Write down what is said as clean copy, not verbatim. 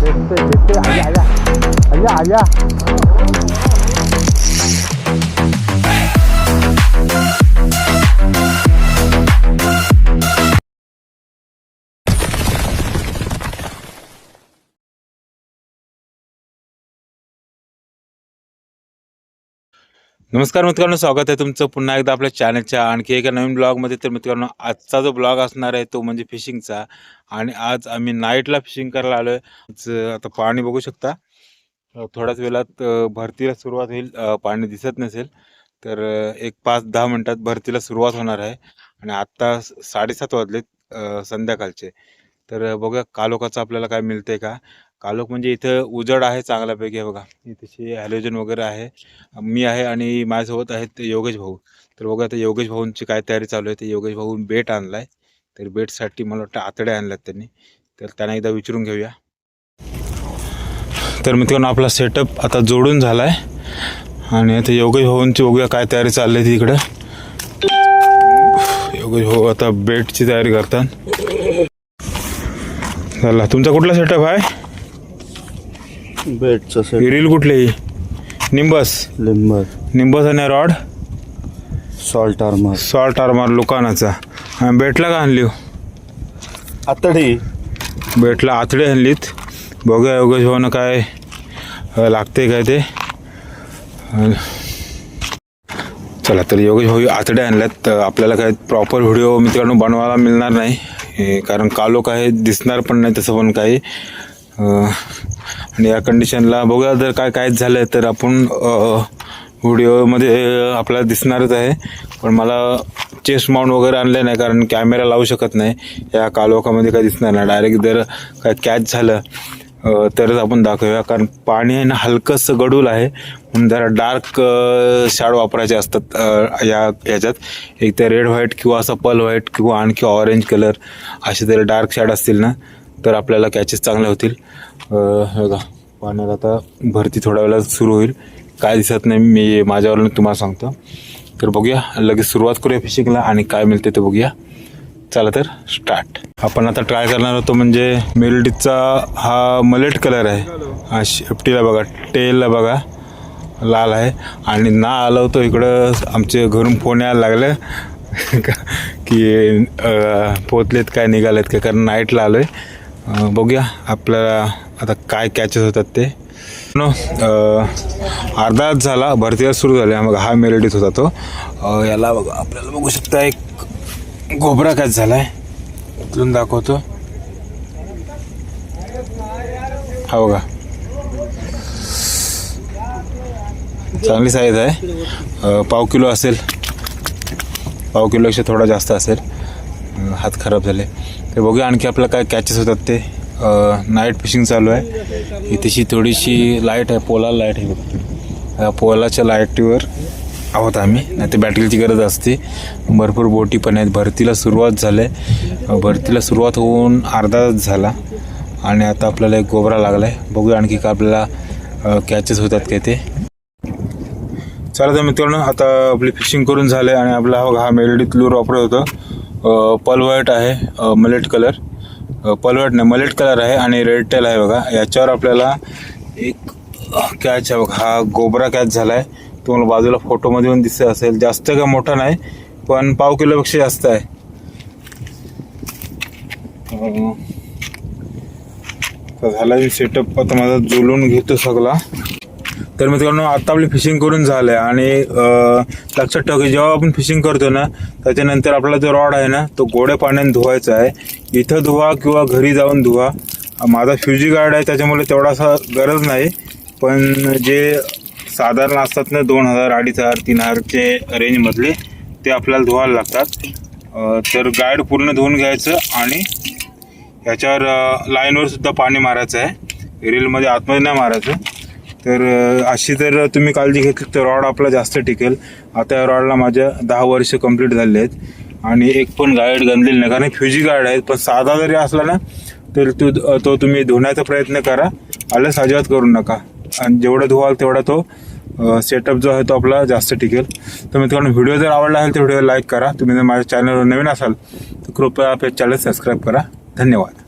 देखते आया आया आया आया। नमस्कार मित्रांनो, स्वागत आहे तुमचं पुन्हा एकदा आपल्या चॅनलच्या आणखी एका नवीन ब्लॉगमध्ये. तर मित्रांनो, आजचा जो ब्लॉग असणार आहे तो म्हणजे फिशिंगचा. आणि आज आम्ही नाईटला फिशिंग करायला आलो आहे. आता पाणी बघू शकता, थोड्याच वेळात भरतीला सुरुवात होईल. पाणी दिसत नसेल तर एक 5-10 मिनटात भरतीला सुरुवात होणार आहे. आणि आत्ता 7:30 वाजलेत संध्याकाळचे. तर बघूया कालोखाचं आपल्याला काय मिळतंय का. कालोख म्हणजे इथं उजड आहे चांगल्यापैकी. आहे बघा, इथे हॅलोजन वगैरे आहे. मी आहे आणि माझ्यासोबत आहेत योगेश भाऊ. तर बघा आता योगेश भाऊंची काय तयारी चालू आहे. ते योगेश भाऊन बेट आणलाय. तर बेटसाठी मला वाटतं आतड्या आणल्यात त्यांनी. तर त्यांना एकदा विचारून घेऊया. तर मित्रांनो, आपला सेटअप आता जोडून झाला आहे आणि आता योगेश भाऊंची बघूया काय तयारी चालली आहे तिकडं. योगेश भाऊ आता बेटची तयारी करतात. चला, तुमचा कुठला सेटअप आहे? बेटचं सेट रील कुठली? निंबस निंबस आणि रॉड सॉल्ट आर्मर लोकांचा. बेटला का आणली? आतडी बेटला आतडे आणलीत. बघूया योगेश भाऊनं काय लागते काय ते. चला, तर योगेश भाऊ आतडे आणल्यात. आपल्याला काय प्रॉपर व्हिडिओ मित्रांनो बनवायला मिळणार नाही, कारण कालोख आहे, दिसणार पण नाही तसं पण काही. आणि या कंडिशनला बघूया, जर काहीच झालं तर आपण व्हिडिओमध्ये आपल्याला दिसणारच आहे. पण मला चेस्ट माउंट वगैरे आणलं नाही, कारण कॅमेरा लावू शकत नाही या कालोखामध्ये. काय दिसणार नाही. डायरेक्ट जर काय कॅच झालं तरच आपण दाखवूया, कारण पाणी आहे ना हलकंसं गडूल आहे, म्हणून जरा डार्क शॅडो वापरायचे असतात याच्यात. एक तर रेड व्हाईट किंवा असा पल व्हाईट किंवा आणखी ऑरेंज कलर, असे जर डार्क शॅड असतील ना तर आपल्याला कॅचेस चांगले होतील. बघा, पाण्याला आता भरती थोड्या वेळात सुरू होईल. काय दिसत नाही, मी माझ्यावरून तुम्हाला सांगतो. तर बघूया, लगेच सुरुवात करूया फिशिंगला आणि काय मिळते ते बघूया. चला तर स्टार्ट. आपण आता ट्राय करणार होतो म्हणजे मेलडीचा हा मलेट कलर आहे. हा शेपटीला बघा, टेलला बघा लाल आहे. आणि ना आलो होतो इकडं, आमच्या घरून फोन यायला लागलं की पोचलेत काय निघालेत काय, कारण नाईटला आलो आहे. बघूया आपल्याला आता काय कॅचेस होतात ते. अर्धा तास झाला भरतीला सुरू झाले. मग हा मेलडीत होता तो. याला बघा, आपल्याला बघू शकता एक गोबरा कॅच झाला आहे. उचलून दाखवतो. हा बघा, चांगली साईज आहे. पाव किलो असेल, पाव किलोपेक्षा थोडा जास्त असेल. हात खराब झाले. तर बघूया आणखी आपल्याला काय कॅचेस होतात ते. नाईट फिशिंग चालू आहे. इथेशी थोडीशी लाईट आहे, पोलाला लाईट आहे बघा. पोलाच्या लाईटीवर आहोत आम्ही, नाही तर बॅटरीची गरज असते. भरपूर बोटी पण आहेत. भरतीला सुरुवात झाली आहे. भरतीला सुरुवात होऊन अर्धा तास झाला आणि आता आपल्याला एक गोबरा लागला आहे. बघूया आणखी काय आपल्याला कॅचेस होतात काय ते. चला तर मित्रांनो, आता आपली फिशिंग करून झालं आहे आणि आपला हा मेलडीत लूर वापरत होतं. पल व्हाईट आहे, मलेट कलर. पल व्हाईट नाही, मलेट कलर आहे आणि रेड टेल आहे बघा. याच्यावर आपल्याला एक कॅच आहे बघा. हा गोबरा कॅच झाला आहे. तुम्हाला बाजूला फोटोमध्ये पण दिसत असेल. जास्त का मोठा नाही, पण पाव किलोपेक्षा जास्त आहे. झाला सेटअप. आता माझा जुलून घेतो सगळा. तर मित्रांनो, आता आपली फिशिंग करून झालं आहे. आणि लक्षात ठेवा की जेव्हा आपण फिशिंग करतो ना, त्याच्यानंतर आपला जो रॉड आहे ना तो गोड्या पाण्याने धुवायचा आहे. इथं धुवा किंवा घरी जाऊन धुवा. माझा फ्युजी गार्ड आहे त्याच्यामुळे तेवढासा गरज नाही, पण जे साधारण असतात ना 2000, 2500, 3000चे रेंजमधले, ते आपल्याला धुवायला लागतात. तर गार्ड पूर्ण धुवून घ्यायचं आणि ह्याच्यावर लाईनवर सुद्धा पाणी मारायचं आहे. रीलमध्ये आतमध्ये नाही मारायचं. तर अशी जर तुम्ही काळजी घेतली तर रॉड आपला जास्त टिकेल. आता या रॉडला माझ्या 10 वर्ष कंप्लीट झाले आहेत आणि एक पण गार्ड गंजलेली नाही, कारण फ्युजी गार्ड आहेत. पण साधा जरी असला ना तर तो तुम्ही धुण्याचा प्रयत्न करा, आलस अजिबात करू नका. आणि जेवढं धुवाल तेवढा तो सेटअप जो आहे तो आपला जास्त टिकेल. तर मित्रांनो, व्हिडिओ जर आवडला असेल तर व्हिडिओ लाईक करा. तुम्ही जर माझ्या चॅनलवर नवीन असाल तर कृपया आपल्या चॅनल सबस्क्राईब करा. धन्यवाद.